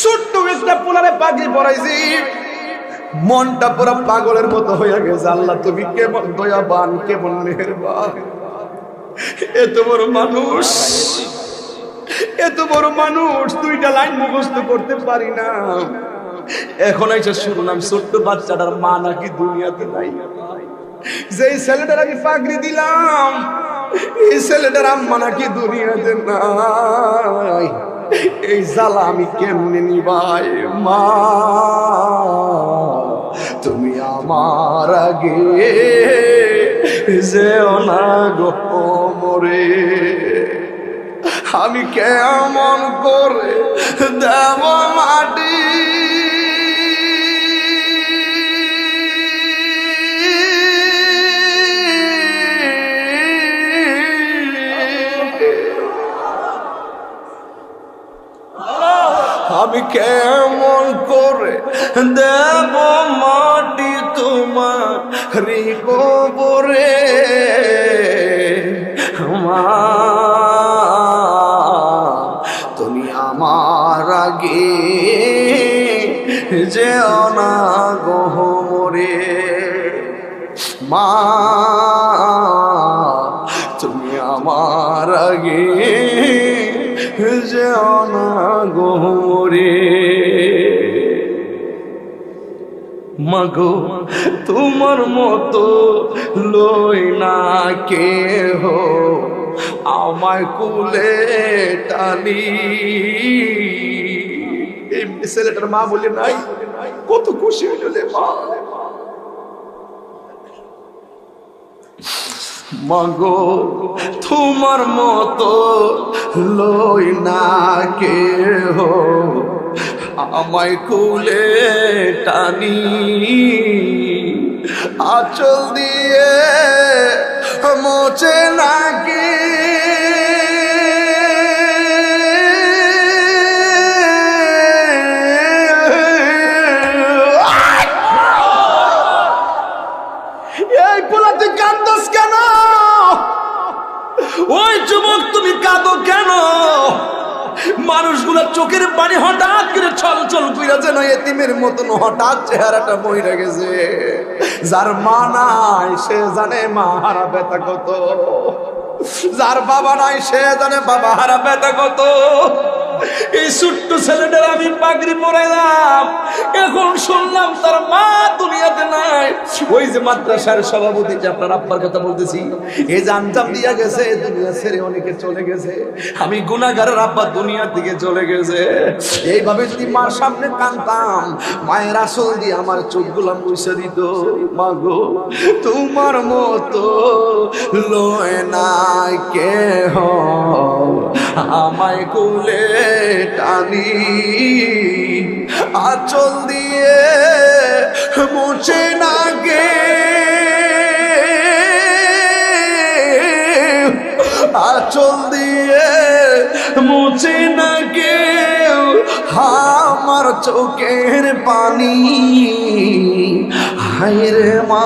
ছোট্ট একটা পোলারে পাগড়ি পরাইছি, মনটা পুরো পাগলের মতো হয়ে গেছে। আল্লাহ তুমি কেমন দয়াবান, কেমন মেহেরবান। এত বড় মানুষ, এত বড় মানুষ, দুইটা লাইন মুখস্থ করতে পারি না। এখন এসে শুনলাম ছোট্ট বাচ্চাটার মা নাকি দুনিয়াতে নাই। যেই ছেলেটার আমি পাগড়ি দিলাম, এই ছেলেটার আম্মা নাকি দুনিয়াতে নাই। এই জ্বালা আমি কেমনে নিবাই? মা তুমি আমার আগে যেও না গো মরে, আমি কেমন করে দেব মাটি। আমি কেমন করে দেব মাটি তোমার কবরে, তুমি আমার আগে যেও না গহমরে। মা তুমি আমার আগে যেও না গহমরে। মাগো তোমার মতো লই না কেহ আমায় কুলে টানি। এই ছেলেটার মা বলে নাই, কত খুশি হইলে মা। মাগো তোমার মতো লই না কেহ আমায় কুলে টানি। আঁচল দিয়ে মোচে নাকি এই পোলা, তুই কান্দস কেন? ওই যুবক তুমি কাঁদো কেন? মানুষগুলা চোখের পানি হঠাৎ করে ছল ছল কইরা যেন এতিমের মতন হঠাৎ চেহারাটা মইরা গেছে। যার মা নাই সে জানে মা হারা ব্যথা কত, যার বাবা নাই সে জানে বাবা হারা ব্যথা কত। এই ছোট্ট ছেলেটার আমি পাগড়ি পরাইলাম, এখন শুনলাম তার মা দুনিয়াতে নাই। ওই যে মাদ্রাসার সভাপতি, যে আপনার আব্বার কথা বলতেছি, এই যে আঞ্জাম দিয়া গেছে, দুনিয়া ছেড়ে অনেকে চলে গেছে। আমি গুনাহগারের আব্বা দুনিয়া থেকে চলে গেছে। এইভাবে যদি মার সামনে কাঁদতাম, মায়ের আসল দিয়ে আমার চোখগুলা মুছে দিত। মা গো তোমার মতো লয় নাই কেহ আমায় কুলে টানি। আঁচল দিয়ে মুছে না গে, আঁচল দিয়ে মুছে না গে আমার চোখের পানি। হায়রে মা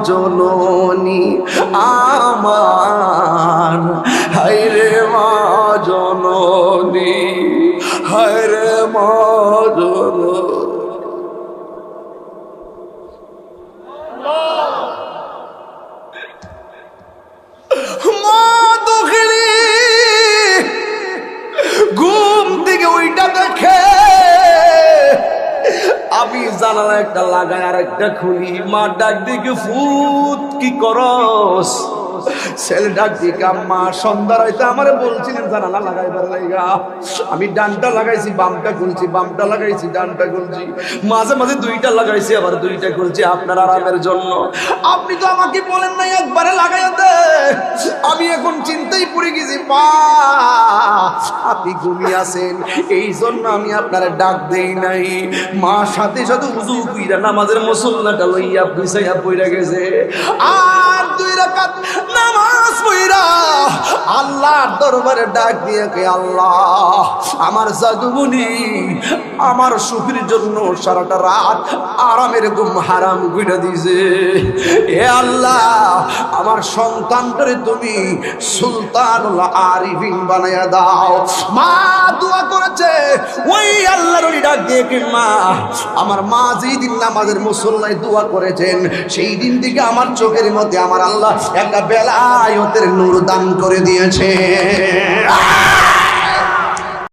জননী আমার, হায়রে মা জননী, হায়রে মা জননী। মা দুঃখিনী ঘুম থেকে ওইটা দেখে আমি জানালা একটা লাগাই আর একটা খুলি। মা ডাক দিকে, ফুত কি করস? ছেলে ডাক দিকে, আম্মা সন্ধ্যা হইতে আমার বলছিলেন জানালা লাগাইবার লাইগা। আমি ডানটা লাগাইছি, বামটা খুলছি, বামটা লাগাইছি, ডানটা খুলছি, মাঝে মাঝে দুইটা লাগাইছি, আবার দুইটা খুলছি আপনার আরামের জন্য। আপনি তো আমাকে বলেন নাই একবারে লাগাই দে। আমি এখন চিন্তাই পড়ে গেছি, মা আপনি ঘুমিয়ে আছেন, এই জন্য আমি আপনার ডাক দেই নাই। মা সাথে সাথে উযু কইরা নামাজের মুসল্লাটা লইয়া বিছাইয়া পইরা গেছে। আর 2 রাকাত নামাজ কইরা আল্লাহর দরবারে ডাক দিয়ে কে আল্লাহ আমার জাদুবনি আমার সুখের জন্য সারাটা রাত আরামের ঘুম হারাম কইরা দিয়েছে। এ আল্লাহ আমার সন্তানটারে তুমি সুলতানুল আরিফিন বানায়া দাও। মা দোয়া করেছে, ওই আল্লাহর ওলি ডাক দিয়ে কে মা আমার মা যেই দিন নামাজের মুসল্লায় দোয়া করেছেন সেই দিন থেকে আমার চোখের মধ্যে আমার আল্লাহ একটা বেলায়েতের নূর দান করে দিয়েছে।